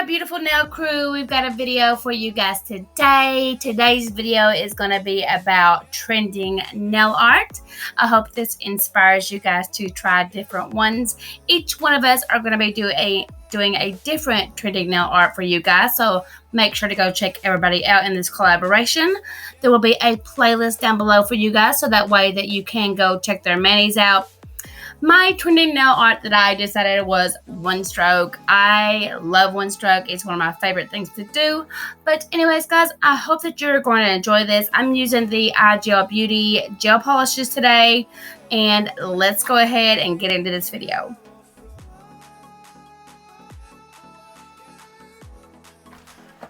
beautiful nail crew, we've got a video for you guys today. Today's video is going to be about trending nail art. I hope this inspires you guys to try different ones. Each one of us are going to be doing a different trending nail art for you guys, so make sure to go check everybody out in this collaboration. There will be a playlist down below for you guys, so that way that you can go check their manis out. My trending nail art that I decided was one stroke. I love one stroke. It's one of my favorite things to do. But anyways, guys, I hope that you're going to enjoy this. I'm using the iGel Beauty gel polishes today. And let's go ahead and get into this video.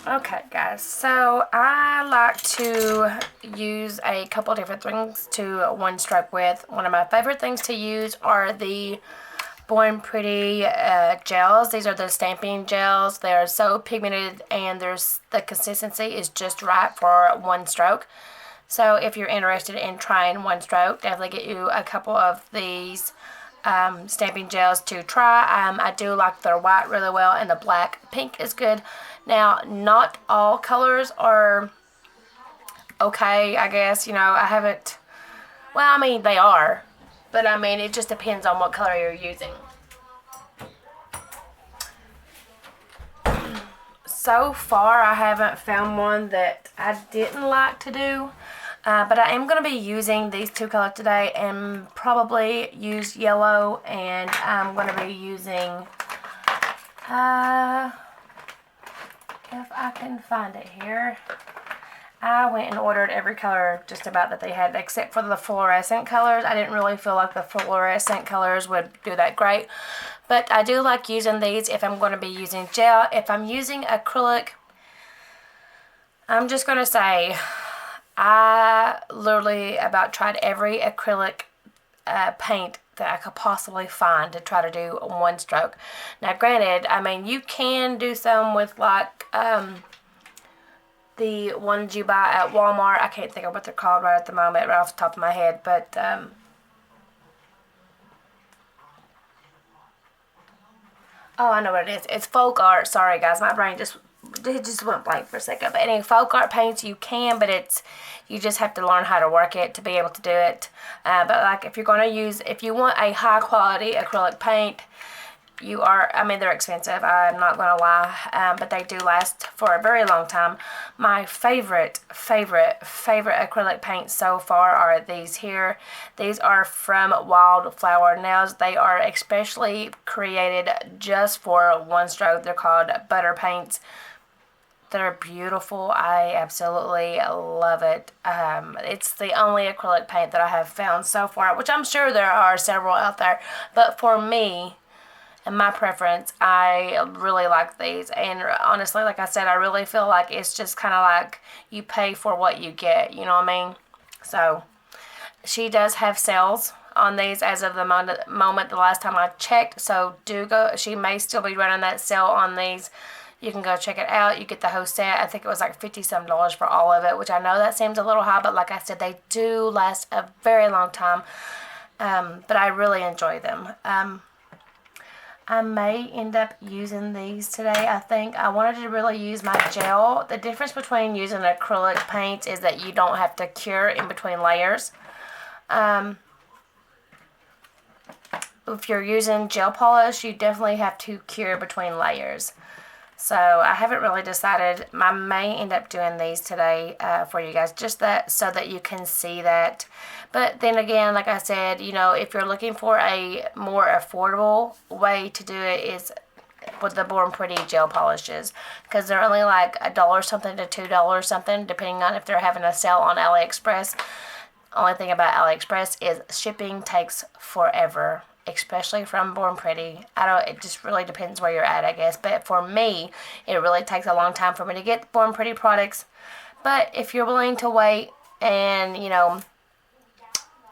Okay guys, so I like to use a couple different things to one stroke with. One of my favorite things to use are the BornPretty gels. These are the stamping gels. They're so pigmented and the consistency is just right for one stroke. So if you're interested in trying one stroke, definitely get you a couple of these stamping gels to try. I do like their white really well, and the black. Pink is good. Now, not all colors are okay, I guess. You know, I haven't, well, I mean, they are. But, I mean, it just depends on what color you're using. So far, I haven't found one that I didn't like to do. But I am going to be using these two colors today and probably use yellow. And I'm going to be using, if I can find it here. I went and ordered every color just about that they had except for the fluorescent colors. I didn't really feel like the fluorescent colors would do that great. But I do like using these if I'm going to be using gel. If I'm using acrylic, I'm just going to say I literally about tried every acrylic paint that I could possibly find to try to do one stroke. Now granted, I mean, you can do some with like the ones you buy at Walmart. I can't think of what they're called right at the moment, right off the top of my head, but oh, I know what it is. It's folk art. Sorry guys, my brain just went blank for a second. But any folk art paints you can, but you just have to learn how to work it to be able to do it. But like if you want a high quality acrylic paint, I mean, they're expensive, I'm not going to lie, but they do last for a very long time. My favorite acrylic paints so far are these here. These are from Wildflower Nails. They are especially created just for one stroke. They're called butter paints. They're beautiful. I absolutely love it. It's the only acrylic paint that I have found so far, which I'm sure there are several out there, but for me, and my preference, I really like these. And honestly, like I said, I really feel like it's just kind of like you pay for what you get, you know what I mean? So she does have sales on these as of the moment the last time I checked, so do go. She may still be running that sale on these. You can go check it out. You get the whole set. I think it was like $50-some for all of it, which I know that seems a little high, but like I said, they do last a very long time. But I really enjoy them. I may end up using these today. I think I wanted to really use my gel. The difference between using acrylic paints is that you don't have to cure in between layers. If you're using gel polish, you definitely have to cure between layers. So I haven't really decided. I may end up doing these today for you guys, just so that you can see that. But then again, like I said, you know, if you're looking for a more affordable way to do it is with the BornPretty gel polishes, because they're only like $1 something to $2 something, depending on if they're having a sale on AliExpress. Only thing about AliExpress is shipping takes forever, especially from BornPretty. It just really depends where you're at, I guess. But for me, it really takes a long time for me to get BornPretty products. But if you're willing to wait, and you know,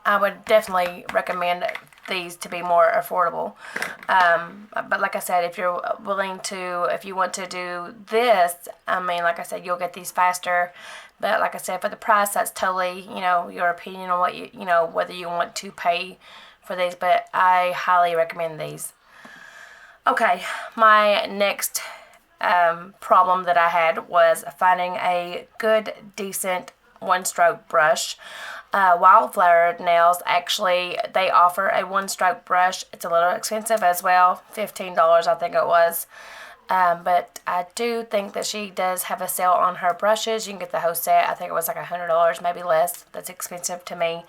I would definitely recommend these to be more affordable. But like I said, if you want to do this, I mean, like I said, you'll get these faster. But like I said, for the price, that's totally, you know, your opinion on what you know, whether you want to pay for these. But I highly recommend these. Okay, my next problem that I had was finding a good, decent one-stroke brush. Wildflower Nails, actually, they offer a one-stroke brush. It's a little expensive as well, $15 I think it was. But I do think that she does have a sale on her brushes. You can get the whole set. I think it was like $100, maybe less. That's expensive to me.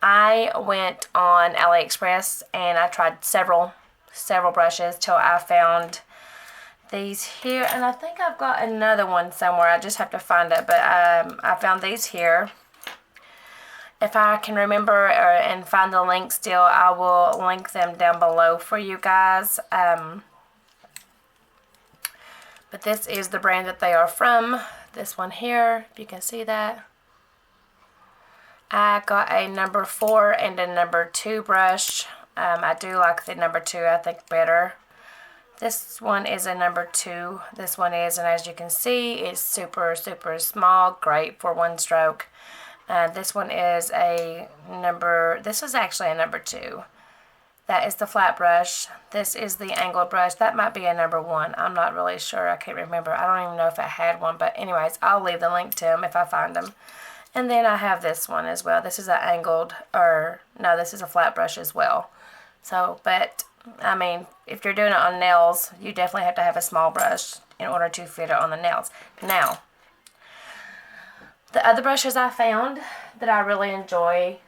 I went on AliExpress and I tried several brushes till I found these here, and I think I've got another one somewhere. I just have to find it, but I found these here. If I can remember and find the link still, I will link them down below for you guys. But this is the brand that they are from. This one here, if you can see that. I got a number 4 and a number 2 brush. I do like the number 2, I think, better. This one is a number 2. This one is, and as you can see, it's super, super small. Great for one stroke. This one is a number, this is actually a number 2. That is the flat brush. This is the angled brush. That might be a number 1. I'm not really sure. I can't remember. I don't even know if I had one. But anyways, I'll leave the link to them if I find them. And then I have this one as well. This is an angled, or no, this is a flat brush as well. So, but, I mean, if you're doing it on nails, you definitely have to have a small brush in order to fit it on the nails. Now, the other brushes I found that I really enjoy.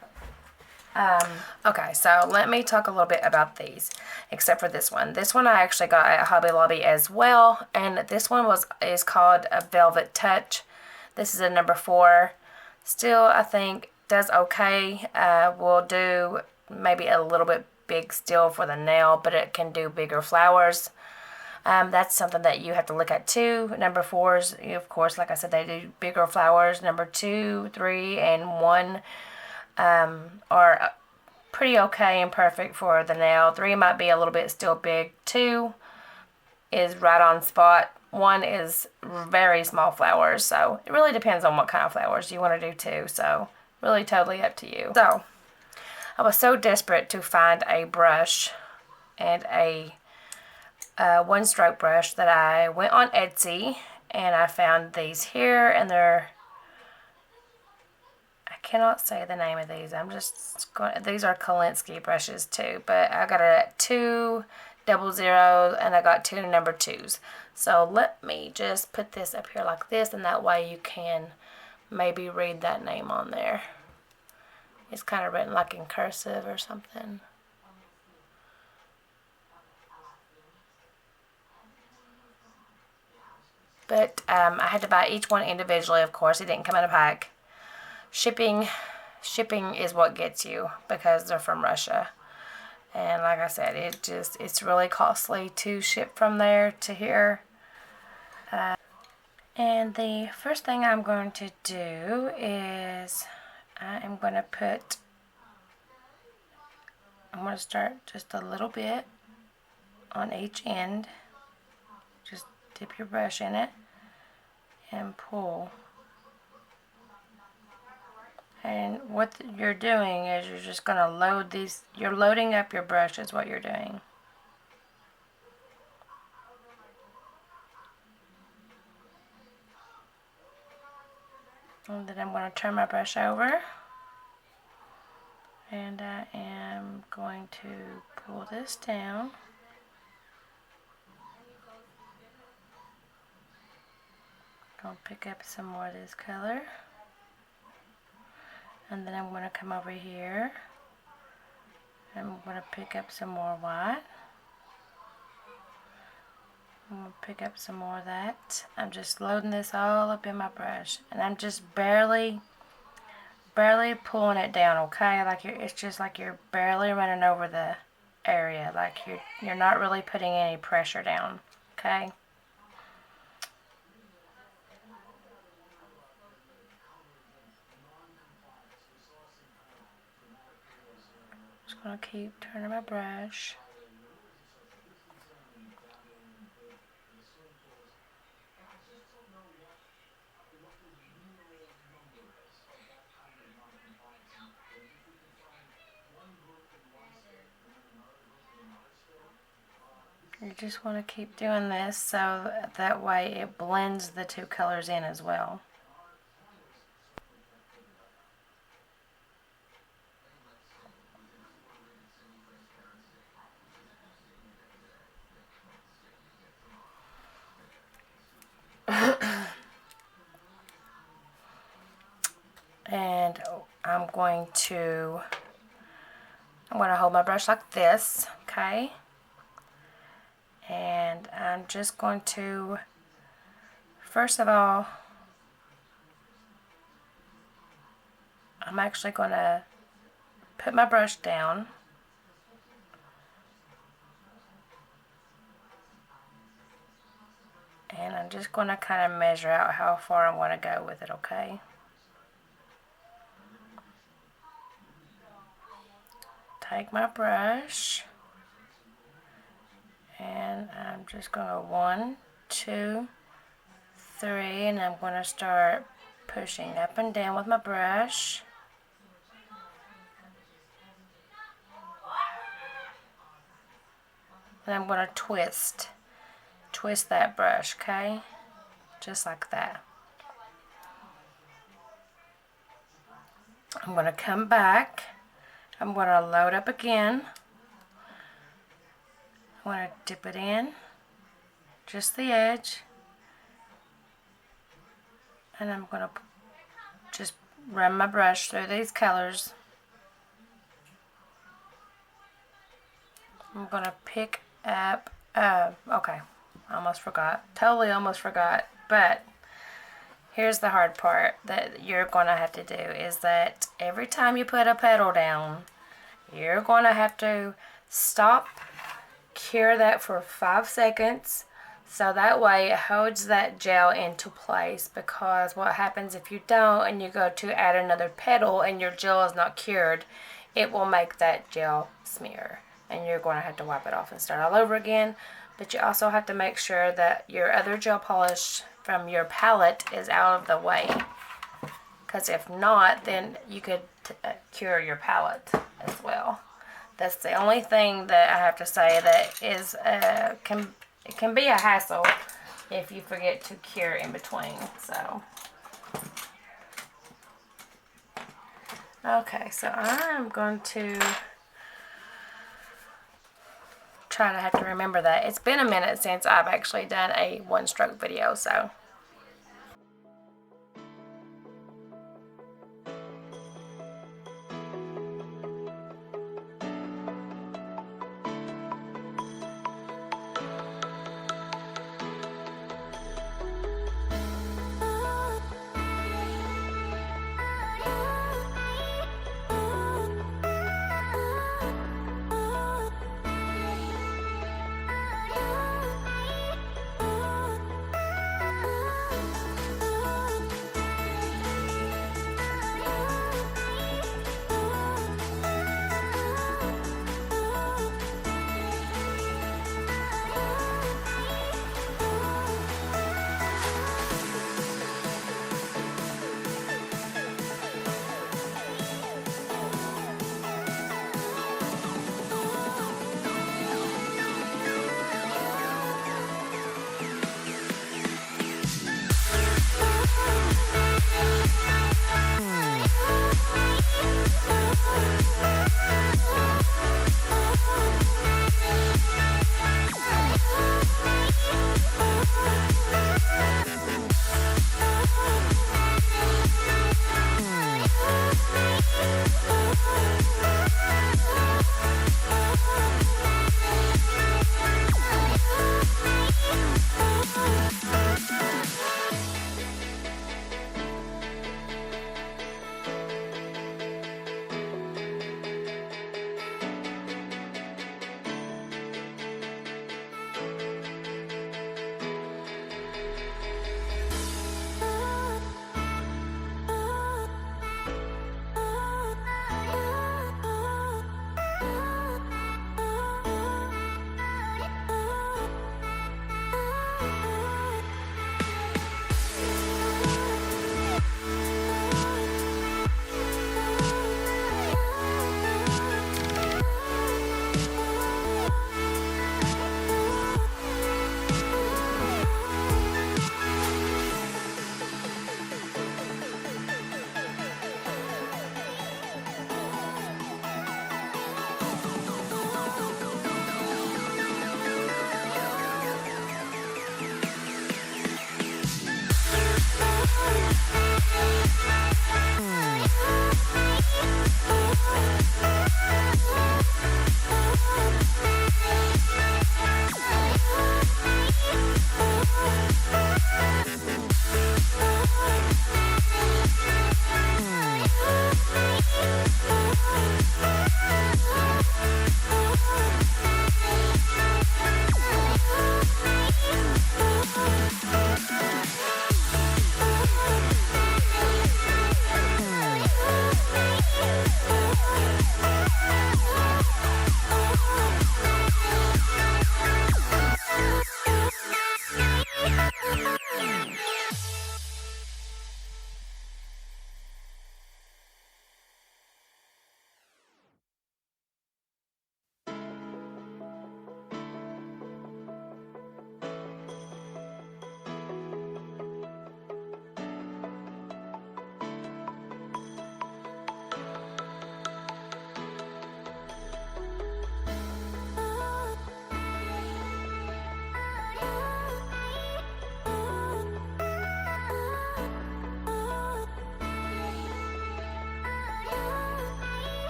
Okay, so let me talk a little bit about these, except for this one. This one I actually got at Hobby Lobby as well, and this one is called a Velvet Touch. This is a number 4. Still, I think does okay. Will do maybe a little bit big still for the nail, but it can do bigger flowers. That's something that you have to look at too. Number 4s, of course, like I said, they do bigger flowers. Number 2, 3, and 1 are pretty okay and perfect for the nail. 3 might be a little bit still big. 2 is right on spot. 1 is very small flowers, so it really depends on what kind of flowers you want to do too. So really totally up to you. So I was so desperate to find a brush and a one-stroke brush that I went on Etsy and I found these here, and they're, I cannot say the name of these. I'm just going, these are Kolinsky brushes too, but I got it at 2 double zeros and I got 2 number 2s. So let me just put this up here like this, and that way you can maybe read that name on there. It's kind of written like in cursive or something. But I had to buy each one individually, of course. It didn't come in a pack. Shipping is what gets you because they're from Russia. And like I said, it's really costly to ship from there to here. And the first thing I'm going to do is I'm going to start just a little bit on each end. Just dip your brush in it and pull. And what you're doing is you're just going to load these, you're loading up your brush is what you're doing. And then I'm going to turn my brush over. And I am going to pull this down. Going to pick up some more of this color. And then I'm going to come over here. I'm going to pick up some more white. I'm going to pick up some more of that. I'm just loading this all up in my brush. And I'm just barely pulling it down, okay? Like it's just like you're barely running over the area. Like you're not really putting any pressure down, okay? Just gonna keep turning my brush. You just want to keep doing this so that way it blends the two colors in as well. And I'm going to hold my brush like this, okay? And I'm just going to, first of all, I'm actually going to put my brush down. And I'm just going to kind of measure out how far I want to go with it, okay? Take my brush, and I'm just going to go 1, 2, 3, and I'm going to start pushing up and down with my brush. And I'm going to twist that brush, okay? Just like that. I'm going to come back. I'm going to load up again. I want to dip it in, just the edge. And I'm going to just run my brush through these colors. I'm going to pick up, okay, almost forgot, totally almost forgot, but here's the hard part that you're going to have to do is that every time you put a petal down, you're going to have to stop, cure that for 5 seconds, so that way it holds that gel into place, because what happens if you don't and you go to add another petal and your gel is not cured, it will make that gel smear. And you're going to have to wipe it off and start all over again. But you also have to make sure that your other gel polish from your palette is out of the way. Because if not, then you could cure your palette as well. That's the only thing that I have to say that is it can be a hassle if you forget to cure in between. So okay, so I'm going to try to have to remember that. It's been a minute since I've actually done a one-stroke video, so